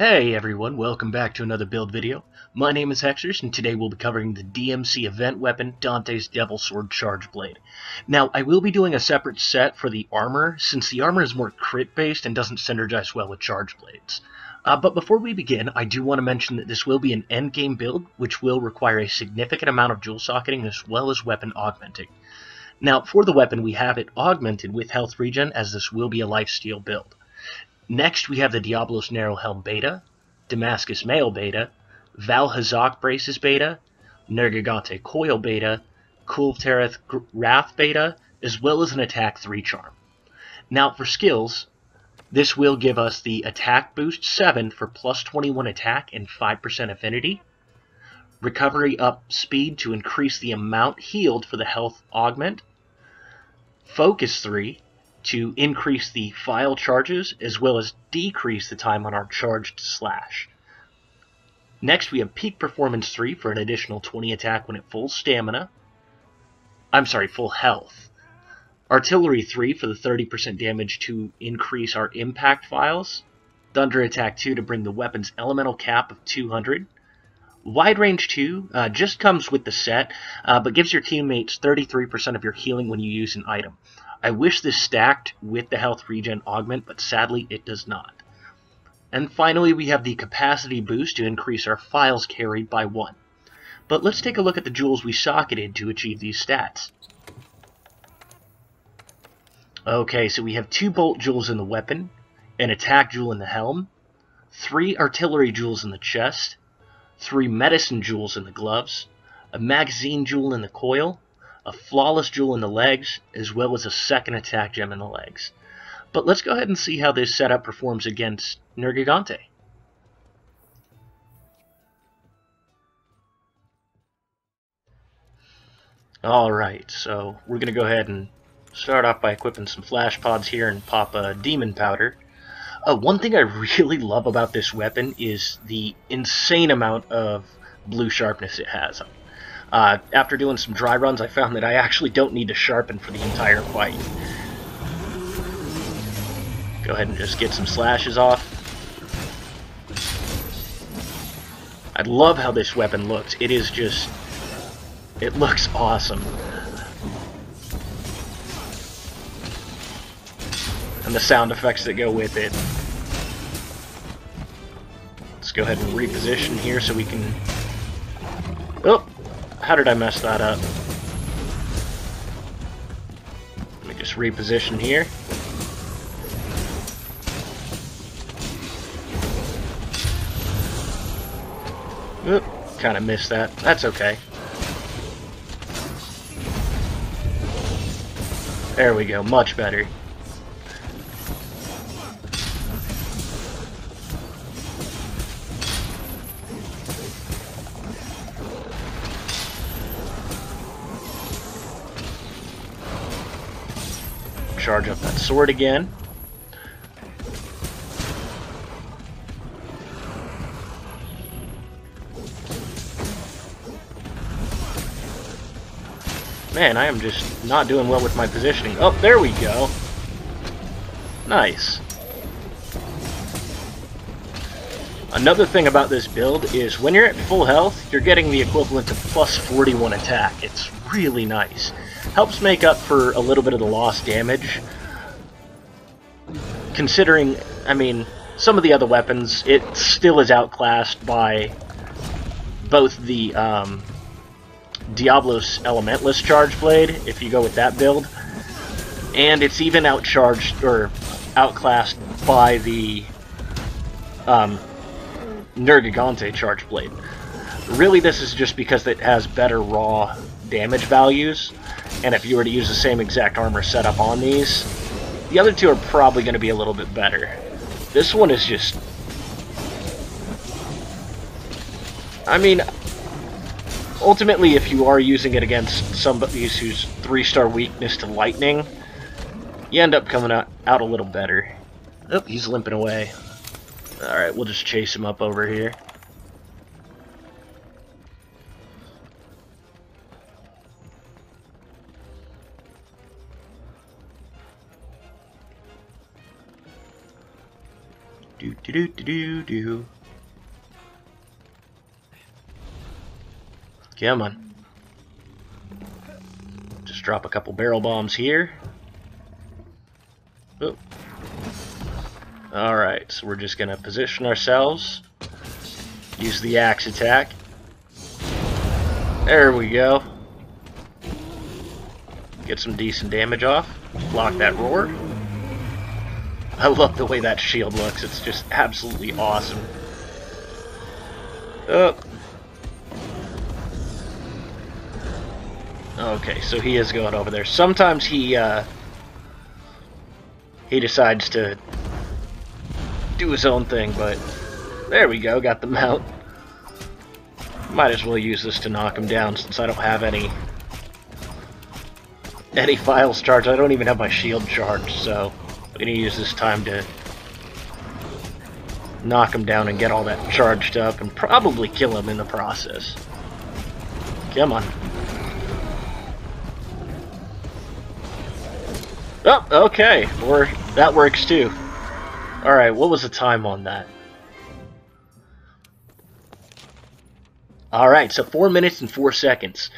Hey everyone, welcome back to another build video. My name is Hexers, and today we'll be covering the DmC event weapon, Dante's Devil Sword Charge Blade. Now, I will be doing a separate set for the armor, since the armor is more crit-based and doesn't synergize well with charge blades. But before we begin, I do want to mention that this will be an endgame build, which will require a significant amount of jewel socketing as well as weapon augmenting. Now, for the weapon, we have it augmented with health regen, as this will be a lifesteal build. Next, we have the Diablos Narrow Helm Beta, Damascus Mail Beta, Val Hazak Braces Beta, Nergigante Coil Beta, Kulvtareth Wrath Beta, as well as an Attack 3 Charm. Now, for skills, this will give us the Attack Boost 7 for plus 21 attack and 5% affinity, Recovery Up Speed to increase the amount healed for the health augment, Focus 3, to increase the file charges as well as decrease the time on our charged slash. Next, we have Peak Performance 3 for an additional 20 attack when at full health. Artillery 3 for the 30% damage to increase our impact files. Thunder Attack 2 to bring the weapon's elemental cap of 200. Wide Range 2 just comes with the set, but gives your teammates 33% of your healing when you use an item. I wish this stacked with the health regen augment, but sadly it does not. And finally, we have the capacity boost to increase our files carried by 1. But let's take a look at the jewels we socketed to achieve these stats. Okay, so we have 2 bolt jewels in the weapon, an attack jewel in the helm, 3 artillery jewels in the chest, 3 medicine jewels in the gloves, a magazine jewel in the coil, a flawless jewel in the legs, as well as a second attack gem in the legs. But let's go ahead and see how this setup performs against Nergigante. Alright, so we're going to go ahead and start off by equipping some flash pods here and pop a demon powder. One thing I really love about this weapon is the insane amount of blue sharpness it has. After doing some dry runs, I found that I actually don't need to sharpen for the entire fight. Go ahead and just get some slashes off. I love how this weapon looks. It is just... it looks awesome. And the sound effects that go with it. Let's go ahead and reposition here so we can... oh! How did I mess that up? Let me just reposition here. Oop, kind of missed that. That's okay. There we go, much better. Charge up that sword again. Man, I am just not doing well with my positioning. Oh, there we go. Nice. Another thing about this build is when you're at full health, you're getting the equivalent of plus 41 attack. It's really nice. Helps make up for a little bit of the lost damage. Considering, I mean, some of the other weapons, it still is outclassed by both the Diablos Elementless Charge Blade, if you go with that build, and it's even outcharged, or outclassed by the Nergigante Charge Blade. Really, this is just because it has better raw damage values, and if you were to use the same exact armor setup on these, the other two are probably going to be a little bit better. This one is just... I mean, ultimately, if you are using it against somebody who's 3-star weakness to lightning, you end up coming out a little better. Oh, he's limping away. Alright, we'll just chase him up over here. Do do do do do do. Come on. Just drop a couple barrel bombs here. Oh. Alright, so we're just gonna position ourselves. Use the axe attack. There we go. Get some decent damage off. Block that roar. I love the way that shield looks. It's just absolutely awesome. Oh. Okay, so he is going over there. Sometimes he decides to do his own thing, but there we go, got the mount. Might as well use this to knock him down since I don't have any files charged. I don't even have my shield charged, so I'm gonna use this time to knock him down and get all that charged up and probably kill him in the process. Come on. Oh, okay. Or that works too. Alright, what was the time on that? Alright, so 4 minutes and 4 seconds.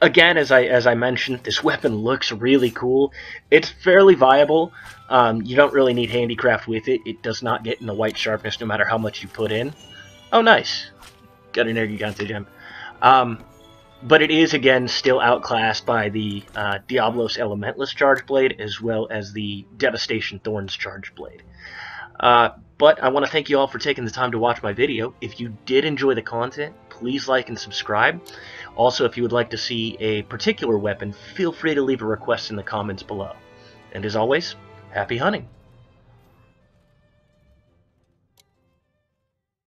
Again, as I mentioned, this weapon looks really cool. It's fairly viable. You don't really need handicraft with it. It does not get in the white sharpness no matter how much you put in. Oh, nice. Got an Gigante gem. But it is, again, still outclassed by the Diablos Elementless Charge Blade as well as the Devastation Thorns Charge Blade. But I want to thank you all for taking the time to watch my video. If you did enjoy the content, please like and subscribe. Also, if you would like to see a particular weapon, feel free to leave a request in the comments below. And as always, happy hunting!